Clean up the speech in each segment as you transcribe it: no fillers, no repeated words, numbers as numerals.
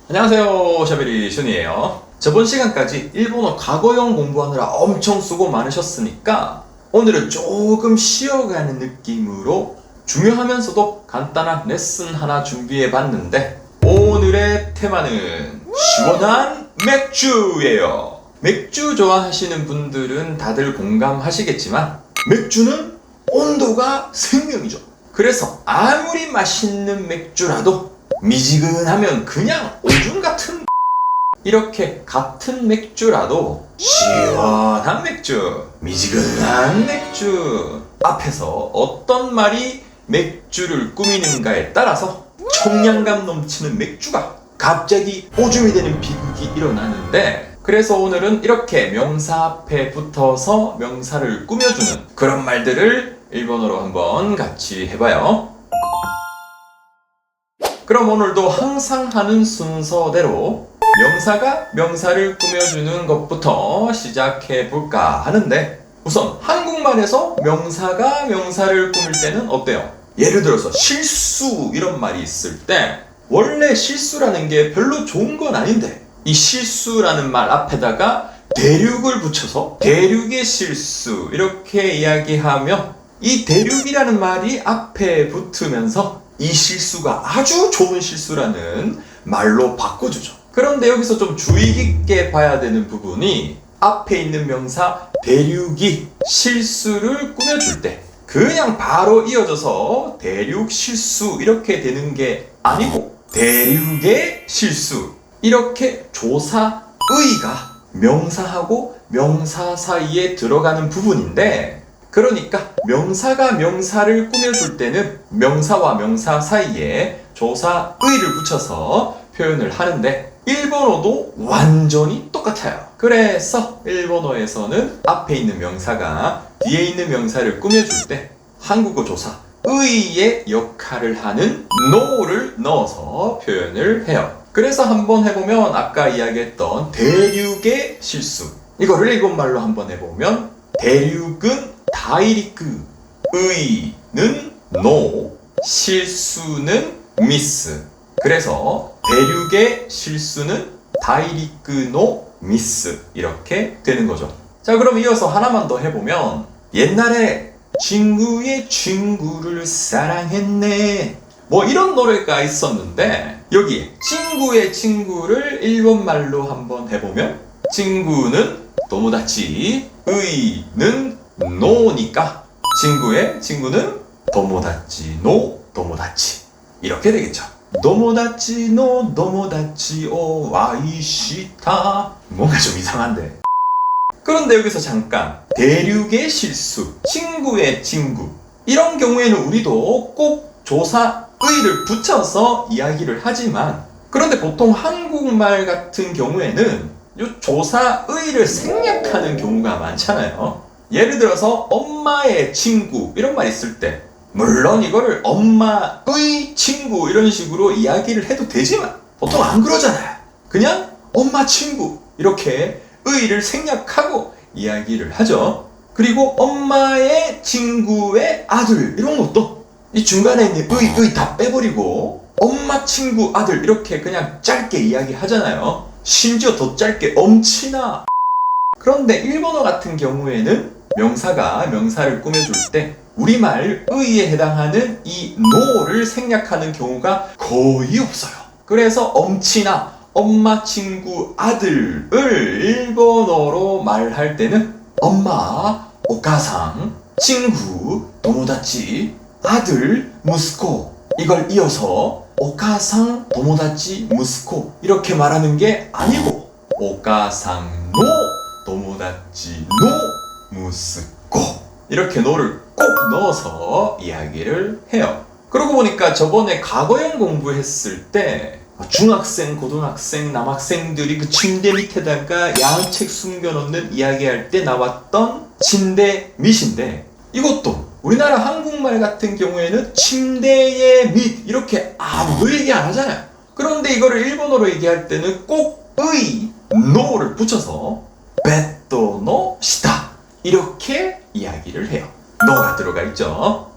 안녕하세요, 샤베리 슌이에요. 저번 시간까지 일본어 과거형 공부하느라 엄청 수고 많으셨으니까 오늘은 조금 쉬어가는 느낌으로 중요하면서도 간단한 레슨 하나 준비해 봤는데, 오늘의 테마는 시원한 맥주예요. 맥주 좋아하시는 분들은 다들 공감하시겠지만 맥주는 온도가 생명이죠. 그래서 아무리 맛있는 맥주라도 미지근하면 그냥 오줌 같은 이렇게 같은 맥주라도 시원한 맥주, 미지근한 맥주 앞에서 어떤 말이 맥주를 꾸미는가에 따라서 청량감 넘치는 맥주가 갑자기 오줌이 되는 비극이 일어나는데, 그래서 오늘은 이렇게 명사 앞에 붙어서 명사를 꾸며주는 그런 말들을 일본어로 한번 같이 해봐요. 그럼 오늘도 항상 하는 순서대로 명사가 명사를 꾸며주는 것부터 시작해 볼까 하는데, 우선 한국말에서 명사가 명사를 꾸밀 때는 어때요? 예를 들어서 실수 이런 말이 있을 때 원래 실수라는 게 별로 좋은 건 아닌데 이 실수라는 말 앞에다가 대륙을 붙여서 대륙의 실수 이렇게 이야기하면 이 대륙이라는 말이 앞에 붙으면서 이 실수가 아주 좋은 실수라는 말로 바꿔주죠. 그런데 여기서 좀 주의 깊게 봐야 되는 부분이, 앞에 있는 명사 대륙이 실수를 꾸며줄 때 그냥 바로 이어져서 대륙 실수 이렇게 되는 게 아니고 대륙의 실수 이렇게 조사의가 명사하고 명사 사이에 들어가는 부분인데, 그러니까 명사가 명사를 꾸며줄 때는 명사와 명사 사이에 조사의를 붙여서 표현을 하는데, 일본어도 완전히 똑같아요. 그래서 일본어에서는 앞에 있는 명사가 뒤에 있는 명사를 꾸며줄 때 한국어 조사 의의 역할을 하는 no를 넣어서 표현을 해요. 그래서 한번 해보면 아까 이야기했던 대륙의 실수, 이거를 일본말로 한번 해보면 대륙은 다이리크, 의는 no, 실수는 미스. 그래서 대륙의 실수는 다이리크 노 미스 이렇게 되는 거죠. 자, 그럼 이어서 하나만 더 해보면, 옛날에 친구의 친구를 사랑했네 뭐 이런 노래가 있었는데, 여기 친구의 친구를 일본말로 한번 해보면 친구는 도모다치, 의는 노니까 친구의 친구는 도모다치 노 도모다치 이렇게 되겠죠. 도모다치 노 도모다치 오 와이시타, 뭔가 좀 이상한데. 그런데 여기서 잠깐, 대륙의 실수, 친구의 친구 이런 경우에는 우리도 꼭 조사의를 붙여서 이야기를 하지만, 그런데 보통 한국말 같은 경우에는 이 조사의를 생략하는 경우가 많잖아요. 예를 들어서 엄마의 친구 이런 말 있을 때 물론 이거를 엄마의 친구 이런 식으로 이야기를 해도 되지만 보통 안 그러잖아요. 그냥 엄마 친구 이렇게 의를 생략하고 이야기를 하죠. 그리고 엄마의 친구의 아들 이런 것도 이 중간에 있는 의 다 빼버리고 엄마 친구 아들 이렇게 그냥 짧게 이야기하잖아요. 심지어 더 짧게 엄친아. 그런데 일본어 같은 경우에는 명사가 명사를 꾸며줄 때 우리말 의에 해당하는 이 no를 생략하는 경우가 거의 없어요. 그래서 엄친아, 엄마 친구 아들을 일본어로 말할 때는 엄마, 오카상, 친구, 도모다치, 아들, 무스코 이걸 이어서 오카상, 도모다치, 무스코 이렇게 말하는 게 아니고 오카상 노, 도모다치 노, 무스코 이렇게 노를 꼭 넣어서 이야기를 해요. 그러고 보니까 저번에 과거형 공부했을 때 중학생, 고등학생, 남학생들이 그 침대 밑에다가 야책 숨겨놓는 이야기할 때 나왔던 침대 밑인데, 이것도 우리나라 한국말 같은 경우에는 침대의 밑 이렇게 아무도 얘기 안 하잖아요. 그런데 이거를 일본어로 얘기할 때는 꼭 의, no를 붙여서 베토 노 시타 이렇게 이야기를 해요. 너가 들어가 있죠.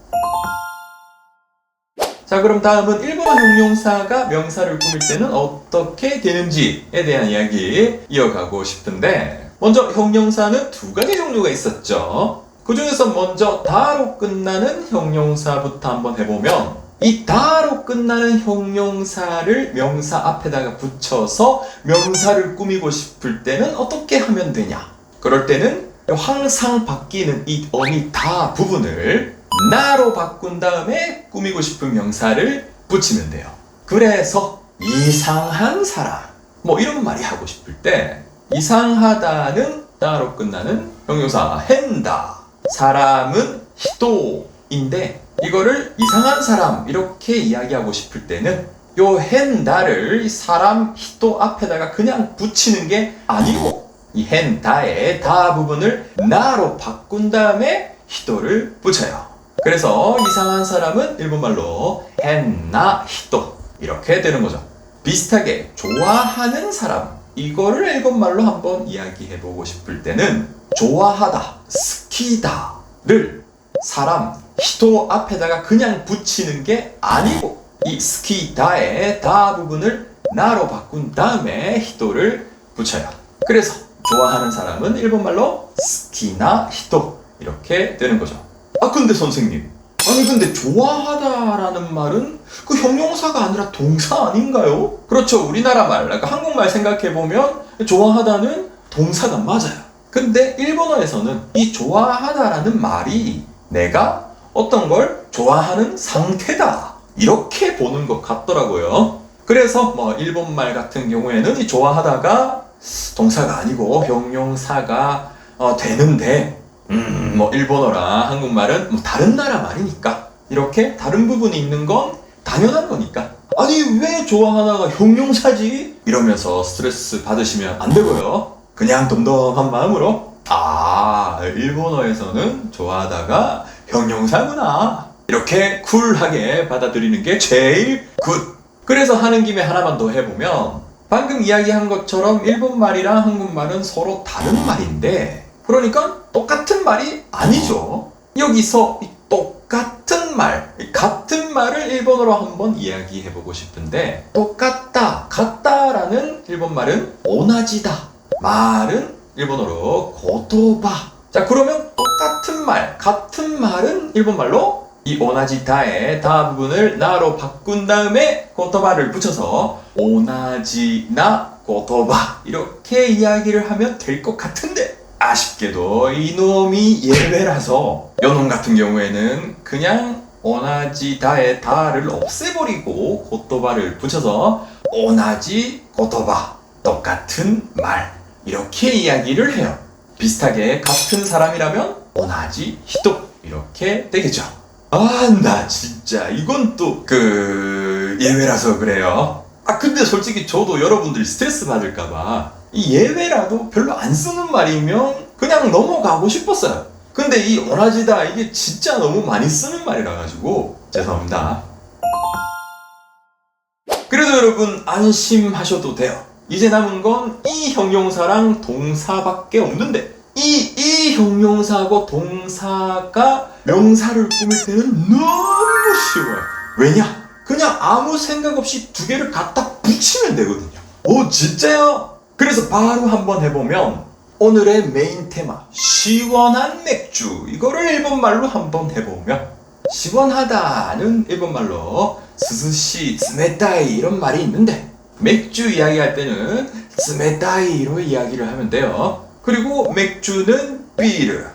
자, 그럼 다음은 일본어 형용사가 명사를 꾸밀 때는 어떻게 되는지에 대한 이야기 이어가고 싶은데, 먼저 형용사는 두 가지 종류가 있었죠. 그 중에서 먼저 다로 끝나는 형용사부터 한번 해보면, 이 다로 끝나는 형용사를 명사 앞에다가 붙여서 명사를 꾸미고 싶을 때는 어떻게 하면 되냐? 그럴 때는 항상 바뀌는 이 어미 다 부분을 나로 바꾼 다음에 꾸미고 싶은 명사를 붙이면 돼요. 그래서 이상한 사람, 뭐 이런 말이 하고 싶을 때 이상하다는 따로 끝나는 형용사 hen다, 사람은 히토인데 이거를 이상한 사람 이렇게 이야기하고 싶을 때는 요 hen다를 사람 히토 앞에다가 그냥 붙이는 게 아니고 이 hen다의 다 부분을 나로 바꾼 다음에 히토를 붙여요. 그래서 이상한 사람은 일본말로 hen나 히토 이렇게 되는 거죠. 비슷하게 좋아하는 사람, 이거를 일본말로 한번 이야기해보고 싶을 때는 좋아하다, 스키다를 사람, 히토 앞에다가 그냥 붙이는 게 아니고 이 스키다의 다 부분을 나로 바꾼 다음에 히토를 붙여요. 그래서 좋아하는 사람은 일본말로 스키나 히토 이렇게 되는 거죠. 아, 근데 선생님, 아니 근데 좋아하다라는 말은 그 형용사가 아니라 동사 아닌가요? 그렇죠. 우리나라 말, 그러니까 한국말 생각해보면 좋아하다는 동사가 맞아요. 근데 일본어에서는 이 좋아하다라는 말이 내가 어떤 걸 좋아하는 상태다 이렇게 보는 것 같더라고요. 그래서 뭐 일본말 같은 경우에는 이 좋아하다가 동사가 아니고 형용사가 되는데 뭐 일본어랑 한국말은 뭐 다른 나라 말이니까 이렇게 다른 부분이 있는 건 당연한 거니까 아니 왜 좋아하다가 형용사지? 이러면서 스트레스 받으시면 안 되고요. 그냥 덤덤한 마음으로 일본어에서는 좋아하다가 형용사구나 이렇게 쿨하게 받아들이는 게 제일 굿. 그래서 하는 김에 하나만 더 해보면 방금 이야기한 것처럼 일본말이랑 한국말은 서로 다른 말인데 그러니까 똑같은 말이 아니죠. 여기서 이 똑같은 말, 같은 말을 일본어로 한번 이야기해보고 싶은데 똑같다, 같다라는 일본말은 오나지다, 말은 일본어로 고토바. 자, 그러면 똑같은 말, 같은 말은 일본말로 이 오나지다의 다 부분을 나로 바꾼 다음에 고토바를 붙여서 오나지나 고토바 이렇게 이야기를 하면 될 것 같은데 아쉽게도 이놈이 예외라서 요놈 같은 경우에는 그냥 오나지다의 다를 없애버리고 고토바를 붙여서 오나지 고토바 똑같은 말 이렇게 이야기를 해요. 비슷하게 같은 사람이라면 오나지 히토 이렇게 되겠죠. 나 진짜 이건 또 예외라서 그래요. 근데 솔직히 저도 여러분들이 스트레스 받을까봐 이 예외라도 별로 안 쓰는 말이면 그냥 넘어가고 싶었어요. 근데 이 오나지다 이게 진짜 너무 많이 쓰는 말이라 가지고 죄송합니다. 그래도 여러분 안심하셔도 돼요. 이제 남은 건 이 형용사랑 동사밖에 없는데 이 형용사하고 동사가 명사를 꾸밀 때는 너무 쉬워요. 왜냐? 그냥 아무 생각 없이 두 개를 갖다 붙이면 되거든요. 오, 진짜요? 그래서 바로 한번 해보면 오늘의 메인 테마 시원한 맥주, 이거를 일본말로 한번 해보면 시원하다는 일본말로 스스시, 스메타이 이런 말이 있는데 맥주 이야기할 때는 스메타이로 이야기를 하면 돼요. 그리고 맥주는 비르.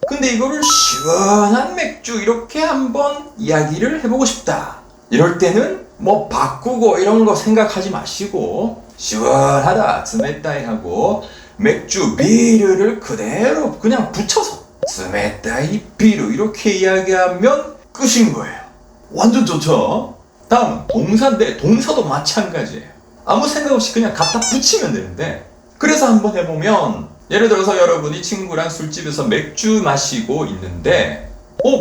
근데 이거를 시원한 맥주 이렇게 한번 이야기를 해보고 싶다. 이럴 때는 뭐 바꾸고 이런 거 생각하지 마시고 시원하다, 스메타이 하고 맥주 비르를 그대로 그냥 붙여서 스메타이 비르 이렇게 이야기하면 끝인 거예요. 완전 좋죠? 다음 동사인데 동사도 마찬가지예요. 아무 생각 없이 그냥 갖다 붙이면 되는데 그래서 한번 해보면 예를 들어서 여러분이 친구랑 술집에서 맥주 마시고 있는데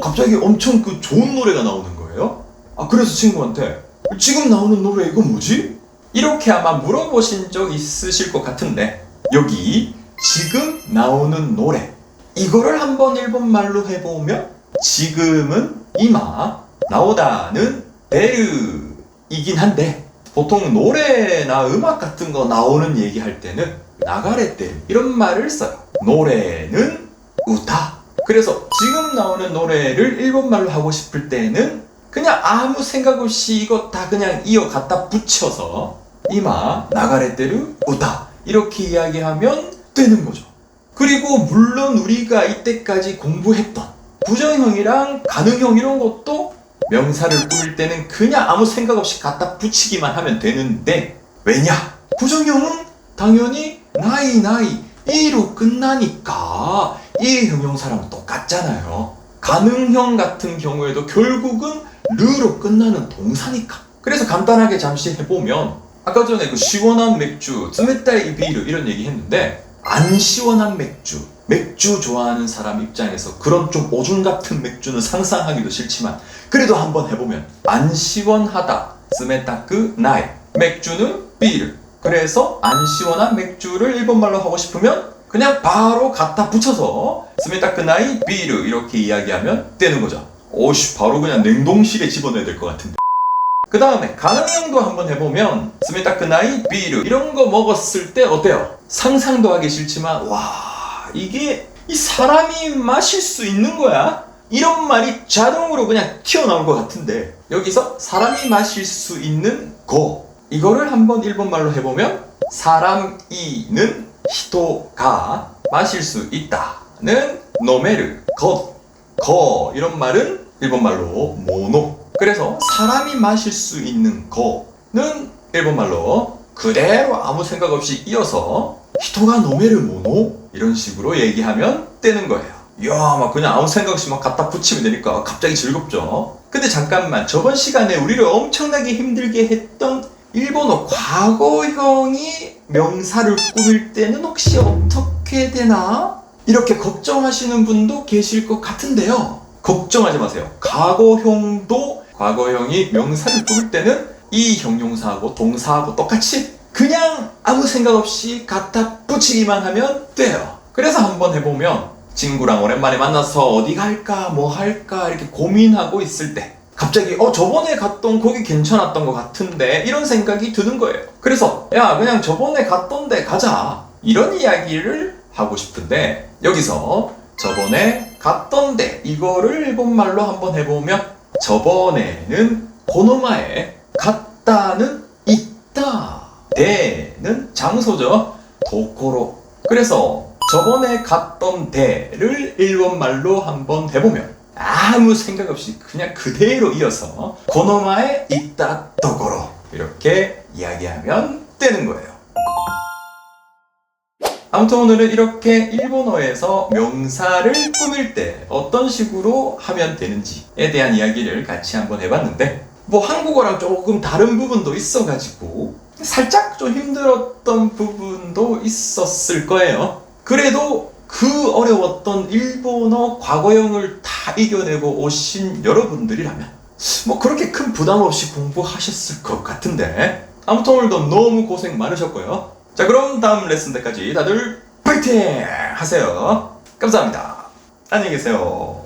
갑자기 엄청 좋은 노래가 나오는 거예요. 그래서 친구한테 지금 나오는 노래 이거 뭐지? 이렇게 아마 물어보신 적 있으실 것 같은데 여기 지금 나오는 노래 이거를 한번 일본말로 해보면 지금은 이마, 나오다는 데르이긴 한데 보통 노래나 음악 같은 거 나오는 얘기할 때는 나가레데르 이런 말을 써요. 노래는 우타. 그래서 지금 나오는 노래를 일본말로 하고 싶을 때는 그냥 아무 생각 없이 이거 다 그냥 이어 갖다 붙여서 이마 나가레데르 우타 이렇게 이야기하면 되는 거죠. 그리고 물론 우리가 이때까지 공부했던 부정형이랑 가능형 이런 것도 명사를 꾸밀 때는 그냥 아무 생각 없이 갖다 붙이기만 하면 되는데 왜냐? 부정형은 당연히 나이 이로 끝나니까 이 형용사랑 똑같잖아요. 가능형 같은 경우에도 결국은 르로 끝나는 동사니까. 그래서 간단하게 잠시 해보면 아까 전에 그 시원한 맥주, 스메타이 비르 이런 얘기 했는데 안 시원한 맥주 좋아하는 사람 입장에서 그런 좀 오줌 같은 맥주는 상상하기도 싫지만 그래도 한번 해보면 안 시원하다 스메타크 나이 맥주는 비르. 그래서 안 시원한 맥주를 일본말로 하고 싶으면 그냥 바로 갖다 붙여서 스메타크 나이 비르 이렇게 이야기하면 되는 거죠. 오씨 바로 그냥 냉동실에 집어넣어야 될 것 같은데. 그 다음에 가능형도 한번 해보면 스메타크 나이 비르 이런 거 먹었을 때 어때요? 상상도 하기 싫지만 와 이게 이 사람이 마실 수 있는 거야? 이런 말이 자동으로 그냥 튀어나올 것 같은데 여기서 사람이 마실 수 있는 거 이거를 한번 일본말로 해보면 사람이는 히토가 마실 수 있다는 노메르 거 이런 말은 일본말로 모노. 그래서 사람이 마실 수 있는 거는 일본말로 그대로 아무 생각 없이 이어서 히토가 노메르 모노 이런 식으로 얘기하면 되는 거예요. 이야 막 그냥 아무 생각 없이 막 갖다 붙이면 되니까 갑자기 즐겁죠. 근데 잠깐만 저번 시간에 우리를 엄청나게 힘들게 했던 일본어 과거형이 명사를 꾸밀 때는 혹시 어떻게 되나? 이렇게 걱정하시는 분도 계실 것 같은데요. 걱정하지 마세요. 과거형이 명사를 꾸밀 때는 이 형용사하고 동사하고 똑같이 그냥 아무 생각 없이 갖다 붙이기만 하면 돼요. 그래서 한번 해보면 친구랑 오랜만에 만나서 어디 갈까 뭐 할까 이렇게 고민하고 있을 때 갑자기 저번에 갔던 거기 괜찮았던 것 같은데 이런 생각이 드는 거예요. 그래서 야 그냥 저번에 갔던 데 가자 이런 이야기를 하고 싶은데 여기서 저번에 갔던 데 이거를 일본말로 한번 해보면 저번에는 고노마에 갔다는 있다 데는 장소죠. 도코로. 그래서 저번에 갔던 데를 일본말로 한번 해보면 아무 생각 없이 그냥 그대로 이어서 고노마에 있다 도코로 이렇게 이야기하면 되는 거예요. 아무튼 오늘은 이렇게 일본어에서 명사를 꾸밀 때 어떤 식으로 하면 되는지에 대한 이야기를 같이 한번 해봤는데 뭐 한국어랑 조금 다른 부분도 있어가지고 살짝 좀 힘들었던 부분도 있었을 거예요. 그래도 그 어려웠던 일본어 과거형을 다 이겨내고 오신 여러분들이라면 뭐 그렇게 큰 부담 없이 공부하셨을 것 같은데 아무튼 오늘도 너무 고생 많으셨고요. 자 그럼 다음 레슨 때까지 다들 파이팅 하세요. 감사합니다. 안녕히 계세요.